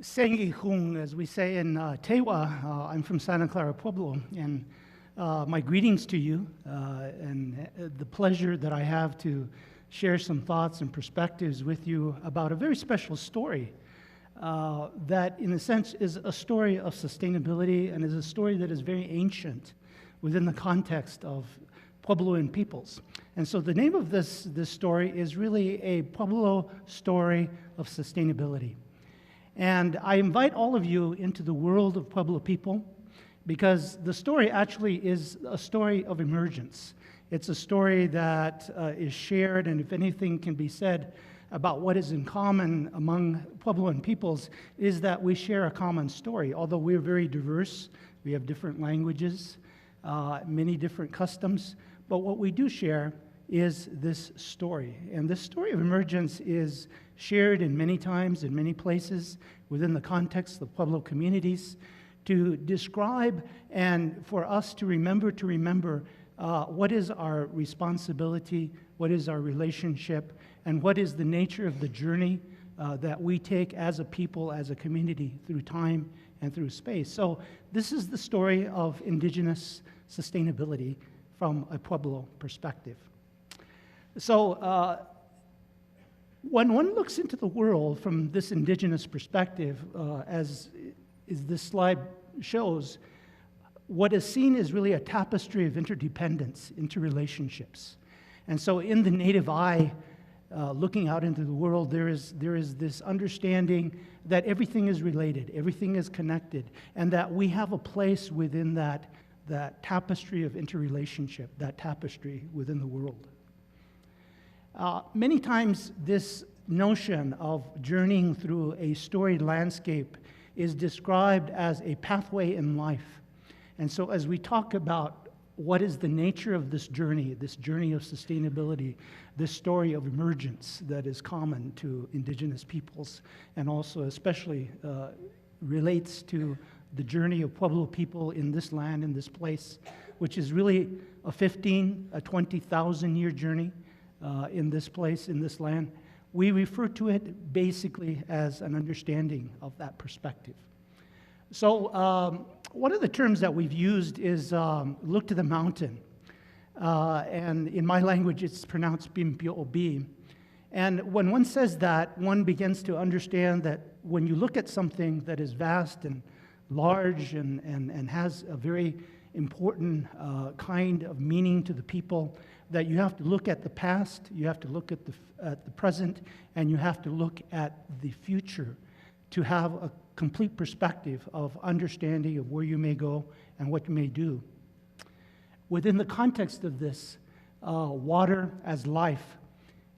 Sengi Hung, as we say in Tewa. I'm from Santa Clara Pueblo, and my greetings to you, and the pleasure that I have to share some thoughts and perspectives with you about a very special story that, in a sense, is a story of sustainability and is a story that is very ancient within the context of Puebloan peoples. And so the name of this story is really a Pueblo story of sustainability. And I invite all of you into the world of Pueblo people because the story actually is a story of emergence. It's a story that is shared, and if anything can be said about what is in common among Puebloan peoples is that we share a common story. Although we're very diverse, we have different languages, many different customs, but what we do share is this story. And this story of emergence is shared in many times, in many places, within the context of Pueblo communities, to describe and for us to remember what is our responsibility, what is our relationship, and what is the nature of the journey that we take as a people, as a community, through time and through space. So this is the story of Indigenous sustainability from a Pueblo perspective. So when one looks into the world from this Indigenous perspective, as this slide shows, what is seen is really a tapestry of interdependence, interrelationships. And so in the native eye, looking out into the world, there is this understanding that everything is related, everything is connected, and that we have a place within that tapestry of interrelationship, that tapestry within the world. Many times this notion of journeying through a storied landscape is described as a pathway in life. And so as we talk about what is the nature of this journey of sustainability, this story of emergence that is common to Indigenous peoples, and also especially relates to the journey of Pueblo people in this land, in this place, which is really a 20,000 year journey in this place, in this land. We refer to it basically as an understanding of that perspective. So one of the terms that we've used is look to the mountain. And in my language, it's pronounced Bimpiobi. And when one says that, one begins to understand that when you look at something that is vast and large and has a very important kind of meaning to the people, that you have to look at the past, you have to look at the present, and you have to look at the future to have a complete perspective of understanding of where you may go and what you may do. Within the context of this, water as life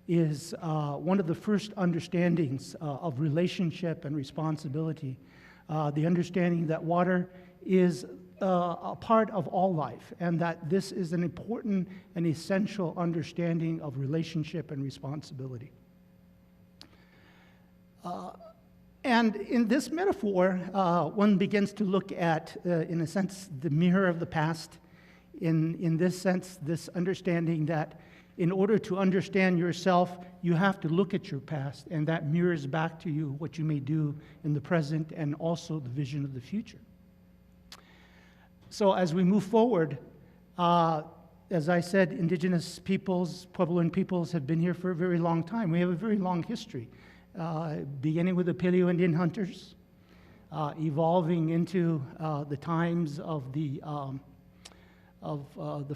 is one of the first understandings of relationship and responsibility. The understanding that water is a part of all life, and that this is an important and essential understanding of relationship and responsibility. And in this metaphor, one begins to look at, in a sense, the mirror of the past. In this sense, this understanding that in order to understand yourself, you have to look at your past, and that mirrors back to you what you may do in the present and also the vision of the future. So as we move forward, as I said, Indigenous peoples, Puebloan peoples have been here for a very long time. We have a very long history, beginning with the Paleo Indian hunters, evolving into the times of the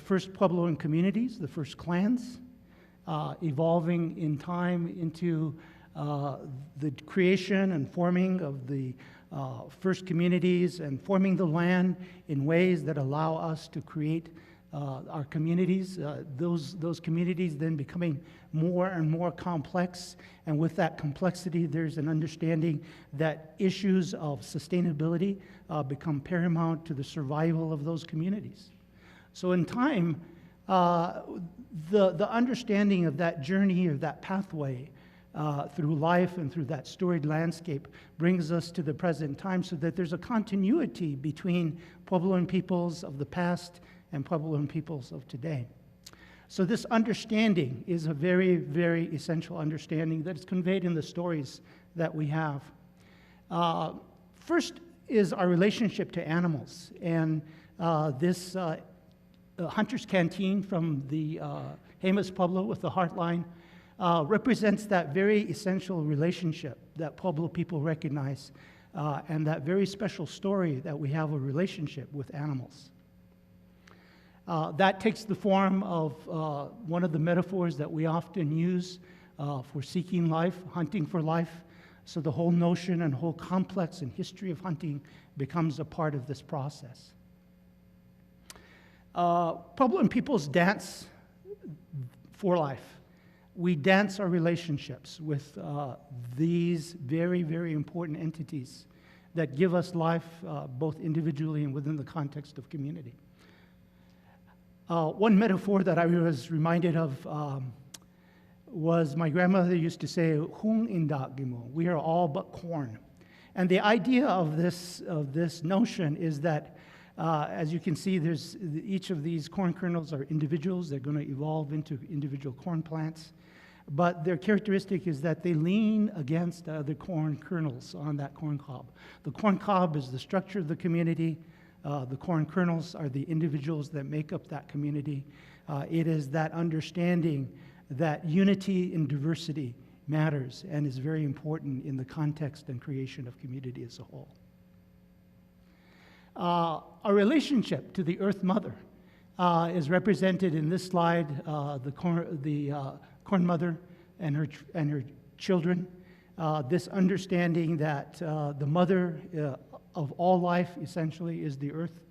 first Puebloan communities, the first clans, evolving in time into the creation and forming of the first communities and forming the land in ways that allow us to create our communities, those communities then becoming more and more complex, and with that complexity there's an understanding that issues of sustainability become paramount to the survival of those communities. So in time, the understanding of that journey or that pathway through life and through that storied landscape brings us to the present time, so that there's a continuity between Puebloan peoples of the past and Puebloan peoples of today. So this understanding is a very, very essential understanding that is conveyed in the stories that we have. First is our relationship to animals. And this Hunter's Canteen from the Jemez Pueblo with the Heartline represents that very essential relationship that Pueblo people recognize, and that very special story that we have a relationship with animals. That takes the form of one of the metaphors that we often use for seeking life, hunting for life. So the whole notion and whole complex and history of hunting becomes a part of this process. Puebloan peoples dance for life. We dance our relationships with these very, very important entities that give us life both individually and within the context of community. One metaphor that I was reminded of was my grandmother used to say, "Hung indagimo," we are all but corn. And the idea of this notion is that, as you can see, there's each of these corn kernels are individuals. They're going to evolve into individual corn plants. But their characteristic is that they lean against other corn kernels on that corn cob. The corn cob is the structure of the community. The corn kernels are the individuals that make up that community. It is that understanding that unity in diversity matters and is very important in the context and creation of community as a whole. Our relationship to the Earth Mother is represented in this slide, the corn mother and her children. This understanding that the mother of all life essentially is the earth,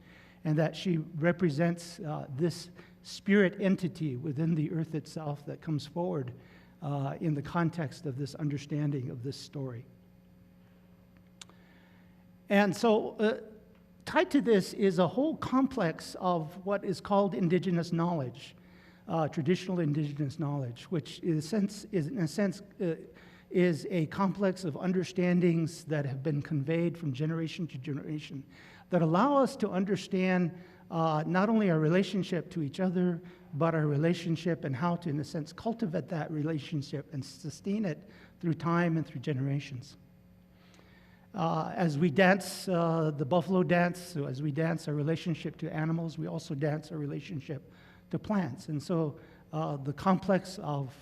and that she represents this spirit entity within the earth itself that comes forward in the context of this understanding of this story. And so tied to this is a whole complex of what is called indigenous knowledge, traditional indigenous knowledge, which in a sense is a complex of understandings that have been conveyed from generation to generation that allow us to understand not only our relationship to each other, but our relationship and how to, in a sense, cultivate that relationship and sustain it through time and through generations. As we dance the buffalo dance, so as we dance our relationship to animals, we also dance our relationship to plants. And so the complex of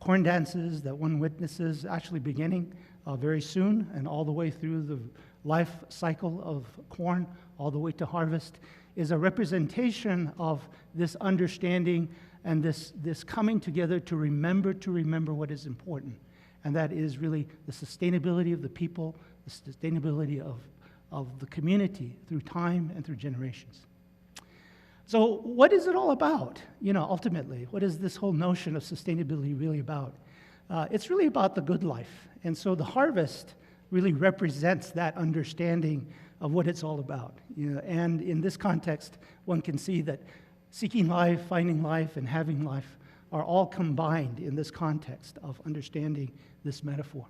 corn dances that one witnesses actually beginning very soon and all the way through the life cycle of corn, all the way to harvest, is a representation of this understanding and this coming together to remember what is important. And that is really the sustainability of the people, the sustainability of the community through time and through generations. So what is it all about? Ultimately, what is this whole notion of sustainability really about? It's really about the good life. And so the harvest really represents that understanding of what it's all about. And in this context, one can see that seeking life, finding life, and having life are all combined in this context of understanding this metaphor.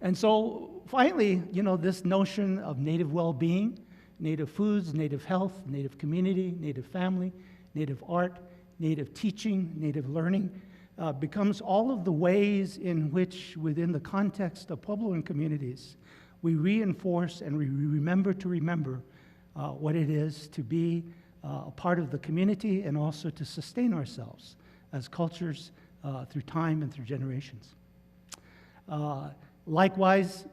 And so finally, this notion of native well-being, native foods, native health, native community, native family, native art, native teaching, native learning, becomes all of the ways in which, within the context of Puebloan communities, we reinforce and we remember what it is to be a part of the community and also to sustain ourselves as cultures through time and through generations. Likewise,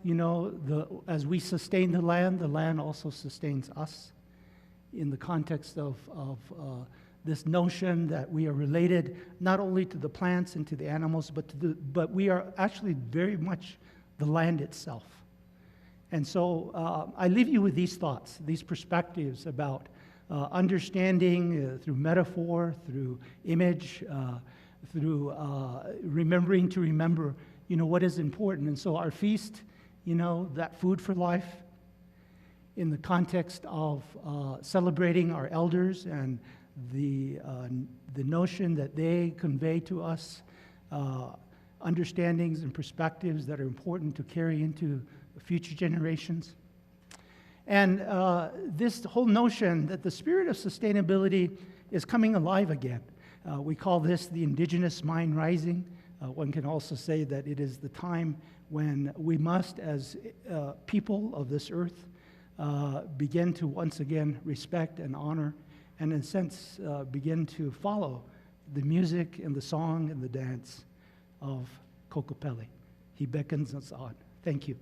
as we sustain the land also sustains us in the context of this notion that we are related not only to the plants and to the animals, but we are actually very much the land itself. And so I leave you with these thoughts, these perspectives about understanding through metaphor, through image, through remembering to remember what is important. And so our feast, that food for life, in the context of celebrating our elders and the notion that they convey to us understandings and perspectives that are important to carry into future generations. And this whole notion that the spirit of sustainability is coming alive again. We call this the Indigenous mind rising. One can also say that it is the time when we must, as people of this earth, begin to once again respect and honor, and in a sense begin to follow the music and the song and the dance of Kokopelli. He beckons us on. Thank you.